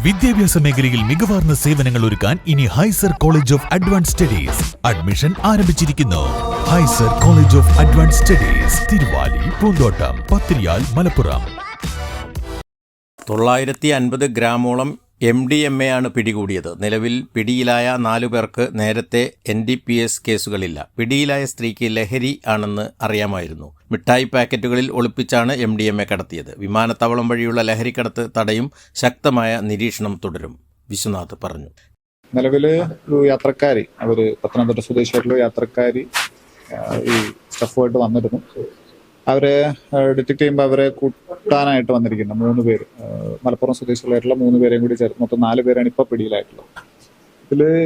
വിദ്യാഭ്യാസ മേഖലയിൽ മികവാർന്ന സേവനങ്ങൾ ഒരുക്കാൻ ഇനി Hyser college of advance studies admission ആരംഭിച്ചിരിക്കുന്നു. Hyser college of advance studies Thiruvali, Poonthottam, Pathiriyal, Malappuram. 950 ഗ്രാമോളം MDMA ആണ് പിടികൂടിയത്. നിലവിൽ പിടിയിലായ 4 പേർക്ക് നേരത്തെ NDPS കേസുകളില്ല. പിടിയിലായ സ്ത്രീക്ക് ലഹരി ആണെന്ന് അറിയാമായിരുന്നു. മിഠായി പാക്കറ്റുകളിൽ ഒളിപ്പിച്ചാണ് MDMA കടത്തിയത്. വിമാനത്താവളം വഴിയുള്ള ലഹരിക്കടത്ത് തടയും. ശക്തമായ നിരീക്ഷണം തുടരും. വിശ്വനാഥ് പറഞ്ഞു. നിലവില് ഒരു യാത്രക്കാരി, അവര് പത്തനംതിട്ട സ്വദേശിയായിട്ടുള്ള യാത്രക്കാരി ഈ സ്റ്റഫുമായിട്ട് വന്നിരുന്നു. അവരെ ഡിറ്റക്ട് ചെയ്യുമ്പോൾ അവരെ കൂട്ടാനായിട്ട് വന്നിരിക്കുന്ന 3 പേര്, മലപ്പുറം സ്വദേശികളായിട്ടുള്ള 3 പേരെയും കൂടി ചേർത്ത് മൊത്തം 4 പേരാണ് ഇപ്പോൾ പിടിയിലായിട്ടുള്ളത്.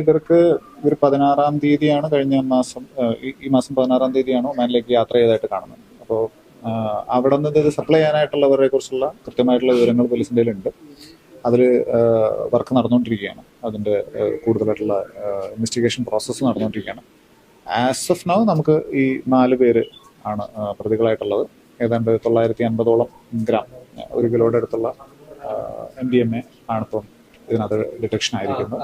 ഇവർക്ക് 16-ാം തീയതിയാണ് കഴിഞ്ഞ മാസം, ഈ മാസം 16-ാം തീയതിയാണ് ഒമാനിലേക്ക് യാത്ര ചെയ്തതായിട്ട് കാണുന്നത്. അപ്പോൾ അവിടെ നിന്ന് ഇത് സപ്ലൈ ചെയ്യാനായിട്ടുള്ളവരെ കുറിച്ചുള്ള കൃത്യമായിട്ടുള്ള വിവരങ്ങൾ പോലീസിൻ്റെ ഉണ്ട്. അതിൽ വർക്ക് നടന്നുകൊണ്ടിരിക്കുകയാണ്. അതിൻ്റെ കൂടുതലായിട്ടുള്ള ഇൻവെസ്റ്റിഗേഷൻ പ്രോസസ്സ് നടന്നുകൊണ്ടിരിക്കുകയാണ്. ആസ് ഓഫ് നൗ നമുക്ക് ഈ 4 പേര് ആണ് പ്രതികളായിട്ടുള്ളത്. ഏതാണ്ട് 950ഓളം ഗ്രാം, 1 കിലോയുടെ അടുത്തുള്ള MDMA ആണിപ്പം ഇതിനകത്ത് ഡിറ്റക്ഷൻ ആയിരിക്കുന്നത്.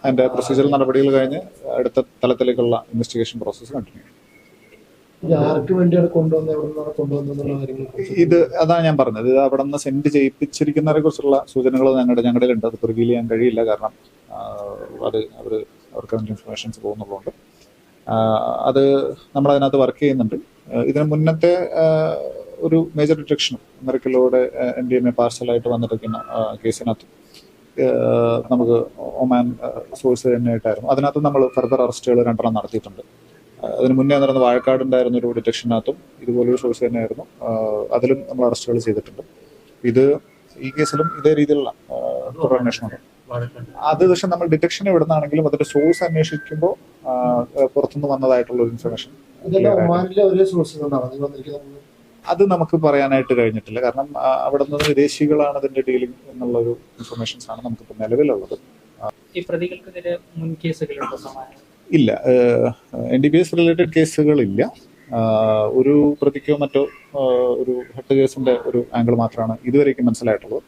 അതിൻ്റെ പ്രൊസീജിയർ നടപടികൾ കഴിഞ്ഞ് അടുത്ത തലത്തിലേക്കുള്ള ഇൻവെസ്റ്റിഗേഷൻ പ്രോസസ്സ് കണ്ടിന്യൂ ചെയ്യും. ഇത് അതാണ് ഞാൻ പറഞ്ഞത്. ഇത് അവിടെ നിന്ന് സെൻഡ് ചെയ്യിപ്പിച്ചിരിക്കുന്നവരെ കുറിച്ചുള്ള സൂചനകൾ ഞങ്ങളുടെ ഉണ്ട്. അത് റിവീൽ ചെയ്യാൻ കഴിയില്ല, കാരണം അവർക്ക് അതിൻ്റെ ഇൻഫർമേഷൻസ് പോകുന്നുള്ളതുകൊണ്ട് അത് നമ്മളതിനകത്ത് വർക്ക് ചെയ്യുന്നുണ്ട്. ഇതിന് മുന്നത്തെ ഒരു മേജർ ഡിറ്റക്ഷനും 1.5 കിലോയുടെ MDMA പാർസലായിട്ട് വന്നിരിക്കുന്ന കേസിനകത്ത് നമുക്ക് ഒമാൻ സോഴ്സ് തന്നെയായിട്ടായിരുന്നു. അതിനകത്ത് നമ്മൾ ഫർദർ അറസ്റ്റുകൾ 2 നടത്തിയിട്ടുണ്ട്. അതിന് മുന്നേ നടന്ന വാഴക്കാടുണ്ടായിരുന്ന ഒരു ഡിറ്റക്ഷനകത്തും ഇതുപോലൊരു സോഴ്സ് തന്നെയായിരുന്നു. അതിലും നമ്മൾ അറസ്റ്റുകൾ ചെയ്തിട്ടുണ്ട്. ഈ കേസിലും ഇതേ രീതിയിലുള്ള തുടരന്വേഷണം. അത് പക്ഷെ നമ്മൾ ഡിറ്റക്ഷൻ എവിടുന്നാണെങ്കിലും അതിന്റെ സോഴ്സ് അന്വേഷിക്കുമ്പോൾ പുറത്തുനിന്ന് വന്നതായിട്ടുള്ള ഒരു ഇൻഫർമേഷൻ അത് നമുക്ക് പറയാനായിട്ട് കഴിഞ്ഞിട്ടില്ല. കാരണം അവിടെ നിന്ന് വിദേശികളാണ് അതിന്റെ ഡീലിംഗ് എന്നുള്ളൊരു ഇൻഫർമേഷൻസ് ആണ് നമുക്ക് നിലവിലുള്ളത്. ഇല്ല, NDPS റിലേറ്റഡ് കേസുകളില്ല. ഒരു പ്രതിക്കോ മറ്റോ ഒരു ഹെഡ് കേസിന്റെ ഒരു ആംഗിൾ മാത്രമാണ് ഇതുവരേക്കും മനസ്സിലായിട്ടുള്ളത്.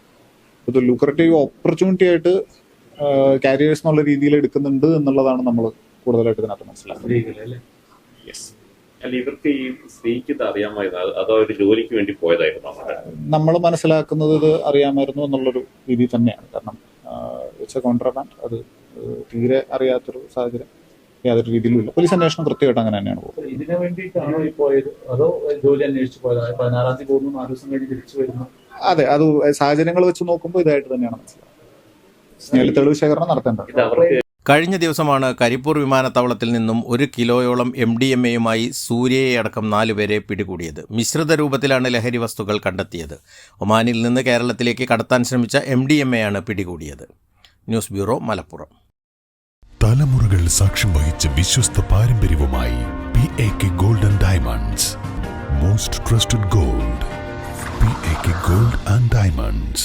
ഇത് ലുക്രേറ്റീവ് ഓപ്പർച്യൂണിറ്റി ആയിട്ട് കാരിയേഴ്സ് എന്നുള്ള രീതിയിൽ എടുക്കുന്നുണ്ട് എന്നുള്ളതാണ് നമ്മൾ കൂടുതലായിട്ട് ഇതിനകത്ത് മനസ്സിലാക്കുന്നത്. നമ്മൾ മനസ്സിലാക്കുന്നത് ഇത് അറിയാമായിരുന്നു എന്നുള്ളൊരു രീതി തന്നെയാണ്. കാരണം ഇറ്റ്സ് എ കോൺട്രാബാൻഡ്. അത് തീരെ അറിയാത്തൊരു സാഹചര്യം യാതൊരു രീതിയിലും ഇല്ല. പോലീസ് അന്വേഷണം കൃത്യമായിട്ട് അങ്ങനെ തന്നെയാണ് പോകുന്നത്. ഇതിനു വേണ്ടിയിട്ടാണോ പോയത്, അതോ ജോലി അന്വേഷിച്ചു പോയത്? 16-ാം തീയതി പോകുന്നു, 4 ദിവസം കഴിഞ്ഞ് തിരിച്ചു വരുന്നു. അതെ, അത് സാഹചര്യങ്ങൾ വെച്ച് നോക്കുമ്പോൾ ഇതായിട്ട് തന്നെയാണ് മനസ്സിലാക്കുന്നത്. തെളിവ് ശേഖരണം നടത്തേണ്ടത്. കഴിഞ്ഞ ദിവസമാണ് കരിപ്പൂർ വിമാനത്താവളത്തിൽ നിന്നും 1 കിലോയോളം MDMAയുമായി സൂര്യയെ അടക്കം 4 പേരെ പിടികൂടിയത്. മിശ്രിത രൂപത്തിലാണ് ലഹരി വസ്തുക്കൾ കണ്ടെത്തിയത്. ഒമാനിൽ നിന്ന് കേരളത്തിലേക്ക് കടത്താൻ ശ്രമിച്ച MDMAയാണ് പിടികൂടിയത്. News bureau, Malappuram. തലമുറകൾ സാക്ഷ്യം വഹിച്ച വിശ്വസ്ത പാരമ്പര്യവുമായി PAK Gold and Diamonds. Most trusted gold. PAK Gold and Diamonds.